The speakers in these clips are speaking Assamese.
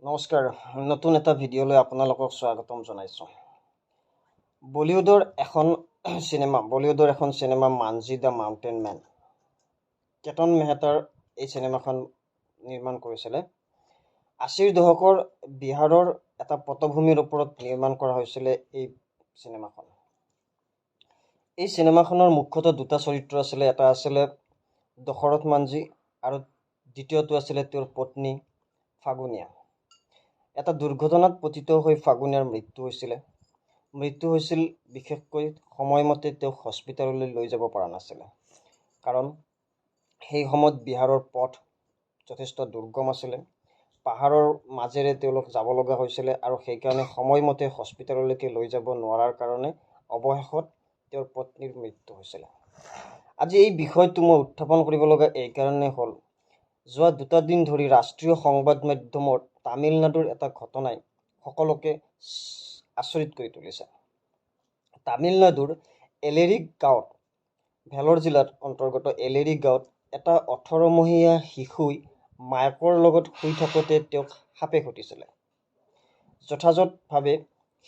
নমস্কাৰ নতুন এটা ভিডিঅ'লৈ আপোনালোকক স্বাগতম জনাইছোঁ। বলিউডৰ এখন cinema Manjhi the mountain man. Ketan মেহতাৰ এই চিনেমাখন নিৰ্মাণ কৰিছিলে। ৮০ৰ দশকৰ বিহাৰৰ এটা পটভূমিৰ ওপৰত নিৰ্মাণ কৰা হৈছিলে এই চিনেমাখন। এই চিনেমাখনৰ মুখ্যতঃ দুটা চৰিত্ৰ আছিলে। এটা আছিলে দশৰথ মানজি আৰু দ্বিতীয়টো আছিলে তেওঁৰ পত্নী ফাগুনিয়া। এটা দুৰ্ঘটনাত পতিত হৈ ফাগুনিয়াৰ মৃত্যু হৈছিল বিশেষকৈ সময়মতে তেওঁক হস্পিটাললৈ লৈ যাব পৰা নাছিলে। কাৰণ সেই সময়ত বিহাৰৰ পথ যথেষ্ট দুৰ্গম আছিলে, পাহাৰৰ মাজেৰে তেওঁলোক যাব লগা হৈছিলে আৰু সেইকাৰণে সময়মতে হস্পিটাললৈকে লৈ যাব নোৱাৰাৰ কাৰণে অৱশেষত তেওঁৰ পত্নীৰ মৃত্যু হৈছিলে। আজি এই বিষয়টো মই উত্থাপন কৰিব লগা এইকাৰণে হ'ল, যোৱা দুটা দিন ধৰি ৰাষ্ট্ৰীয় সংবাদ মাধ্যমৰ তামিলনাডুৰ এটা ঘটনাই সকলোকে আচৰিত কৰি তুলিছে। তামিলনাডুৰ এলেৰি গাঁৱত, ভেলোৰ জিলাত অন্তৰ্গত এলেৰি গাঁৱত এটা 18মহীয়া শিশুই মাকৰ লগত শুই থাকোঁতে তেওঁক সাপে খুটিছিলে। যথাযথভাৱে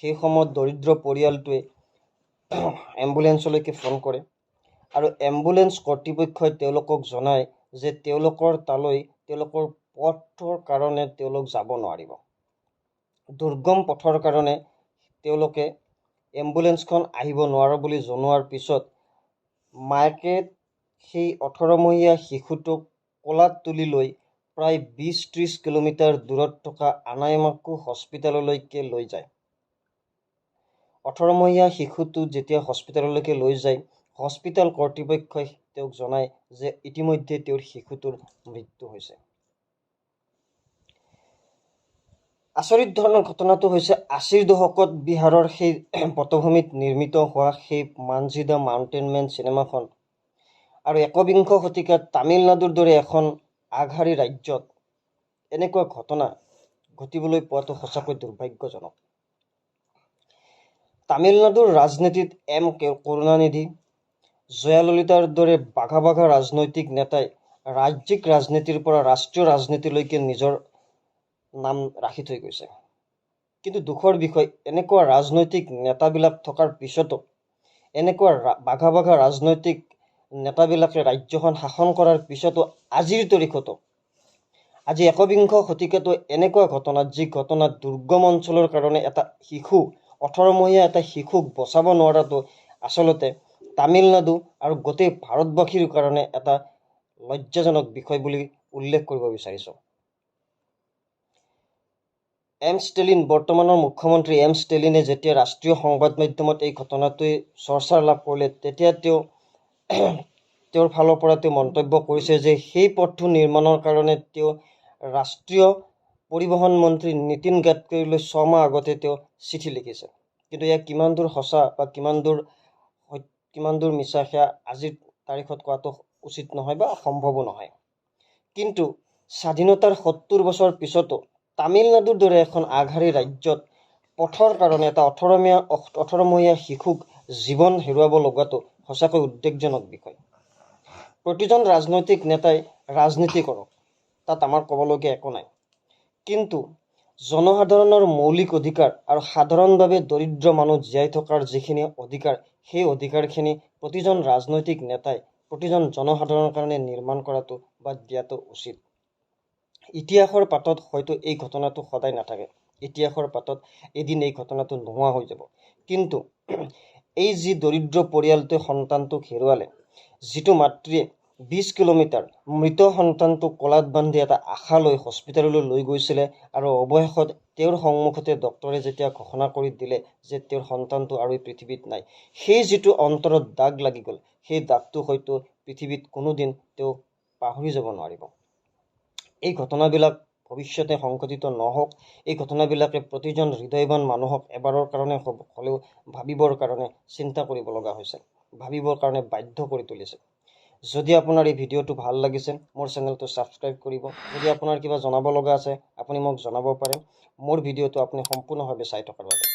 সেই সময়ত দৰিদ্ৰ পৰিয়ালটোৱে এম্বুলেন্সলৈকে ফোন কৰে আৰু এম্বুলেন্স কৰ্তৃপক্ষই তেওঁলোকক জনায় যে তেওঁলোকৰ তালৈ তেওঁলোকৰ পথৰ কাৰণে তেওঁলোক যাব নোৱাৰিব। দুৰ্গম পথৰ কাৰণে তেওঁলোকে এম্বুলেন্সখন আহিব নোৱাৰো বুলি জনোৱাৰ পিছত মাকে সেই 18মহীয়া শিশুটোক কোলাত তুলি লৈ প্ৰায় 20-30 কিলোমিটাৰ দূৰত থকা আনাইমাক্কু হস্পিটাললৈকে লৈ যায়। 18মহীয়া শিশুটো যেতিয়া হস্পিটাললৈকে লৈ যায়, হস্পিটাল কৰ্তৃপক্ষই তেওঁক জনায় যে ইতিমধ্যে তেওঁৰ শিশুটোৰ মৃত্যু হৈছে। আচৰিত ধৰণৰ ঘটনাটো হৈছে ৮০ৰ দশকত বিহাৰৰ সেই পটভূমিত নিৰ্মিত হোৱা সেই মানজি দ্য মাউণ্টেন মেন চিনেমাখন আৰু একবিংশ শতিকাত তামিলনাডুৰ দৰে এখন আগশাৰী ৰাজ্যত এনেকুৱা ঘটনা ঘটিবলৈ পোৱাটো সঁচাকৈ দুৰ্ভাগ্যজনক। তামিলনাডুৰ ৰাজনীতিত কৰুণানিধি, জয়াললিতাৰ দৰে বাঘা ৰাজনৈতিক নেতাই ৰাজ্যিক ৰাজনীতিৰ পৰা ৰাষ্ট্ৰীয় ৰাজনীতিলৈকে নিজৰ নাম ৰাখি থৈ গৈছে। কিন্তু দুখৰ বিষয়, এনেকুৱা ৰাজনৈতিক নেতাবিলাক থকাৰ পিছতো, এনেকুৱা বাঘা ৰাজনৈতিক নেতাবিলাকে ৰাজ্যখন শাসন কৰাৰ পিছতো আজিৰ তাৰিখতো, আজি একবিংশ শতিকাতো এনেকুৱা ঘটনা, যি ঘটনাত দুৰ্গম অঞ্চলৰ কাৰণে এটা শিশু, 18মহীয়া এটা শিশুক বচাব নোৱাৰাটো আচলতে তামিলনাডু আৰু গোটেই ভাৰতবাসীৰ কাৰণে এটা লজ্জাজনক বিষয় বুলি উল্লেখ কৰিব বিচাৰিছোঁ। বৰ্তমানৰ মুখ্যমন্ত্ৰী ষ্টেলিনে যেতিয়া ৰাষ্ট্ৰীয় সংবাদ মাধ্যমত এই ঘটনাটোৱে চৰ্চাৰ লাভ কৰিলে, তেতিয়া তেওঁৰ ফালৰ পৰা তেওঁ মন্তব্য কৰিছে যে সেই পথটো নিৰ্মাণৰ কাৰণে তেওঁ ৰাষ্ট্ৰীয় পৰিবহণ মন্ত্ৰী নীতিন গাডকাৰীলৈ 6 মাহ আগতে তেওঁ চিঠি লিখিছে। কিন্তু ইয়াক কিমান দূৰ সঁচা বা কিমান দূৰ মিছা সেয়া আজিৰ তাৰিখত কোৱাটো উচিত নহয় বা সম্ভৱো নহয়। কিন্তু স্বাধীনতাৰ 70 বছৰ পিছতো তামিলনাডুৰ দৰে এখন আগশাৰী ৰাজ্যত পথৰ কাৰণে এটা 18মহীয়া শিশুক জীৱন হেৰুৱাব লগাটো সঁচাকৈ উদ্বেগজনক বিষয়। প্ৰতিজন ৰাজনৈতিক নেতাই ৰাজনীতি কৰক, তাত আমাৰ ক'বলগীয়া একো নাই। কিন্তু জনসাধাৰণৰ মৌলিক অধিকাৰ আৰু সাধাৰণভাৱে দৰিদ্ৰ মানুহ জীয়াই থকাৰ যিখিনি অধিকাৰ, সেই অধিকাৰখিনি প্ৰতিজন ৰাজনৈতিক নেতাই প্ৰতিজন জনসাধাৰণৰ কাৰণে নিৰ্মাণ কৰাটো বা দিয়াটো উচিত। ইতিহাসৰ পাতত হয়তো এই ঘটনাটো সদায় নাথাকে, ইতিহাসৰ পাতত এদিন এই ঘটনাটো নোহোৱা হৈ যাব। কিন্তু এই যি দৰিদ্ৰ পৰিয়ালটোৱে সন্তানটোক হেৰুৱালে, যিটো মাতৃয়ে 20 কিলোমিটাৰ মৃত সন্তানটোক কোলাত বান্ধি এটা আশা লৈ হস্পিটাললৈ লৈ গৈছিলে আৰু অৱশেষত তেওঁৰ সন্মুখতে ডক্তৰে যেতিয়া ঘোষণা কৰি দিলে যে তেওঁৰ সন্তানটো আৰু এই পৃথিৱীত নাই, সেই যিটো অন্তৰত দাগ লাগি গ'ল, সেই দাগটো হয়তো পৃথিৱীত কোনোদিন তেওঁ পাহৰি যাব নোৱাৰিব। এই ঘটনাবিলাক ভৱিষ্যতে সংঘটিত নহওক, এই ঘটনাবিলাকে প্ৰতিজন হৃদয়ৱান মানুহক এবাৰৰ কাৰণে হ'লেও ভাবিবৰ কাৰণে চিন্তা কৰিব লগা হৈছে, ভাবিবৰ কাৰণে বাধ্য কৰি তুলিছে। যদি আপোনাৰ এই ভিডিঅ'টো ভাল লাগিছে, মোৰ চেনেলটো ছাবস্ক্ৰাইব কৰিব। যদি আপোনাৰ কিবা জনাব লগা আছে, আপুনি মোক জনাব পাৰে। মোৰ ভিডিঅ'টো আপুনি সম্পূৰ্ণভাৱে চাই থকাৰ বাবে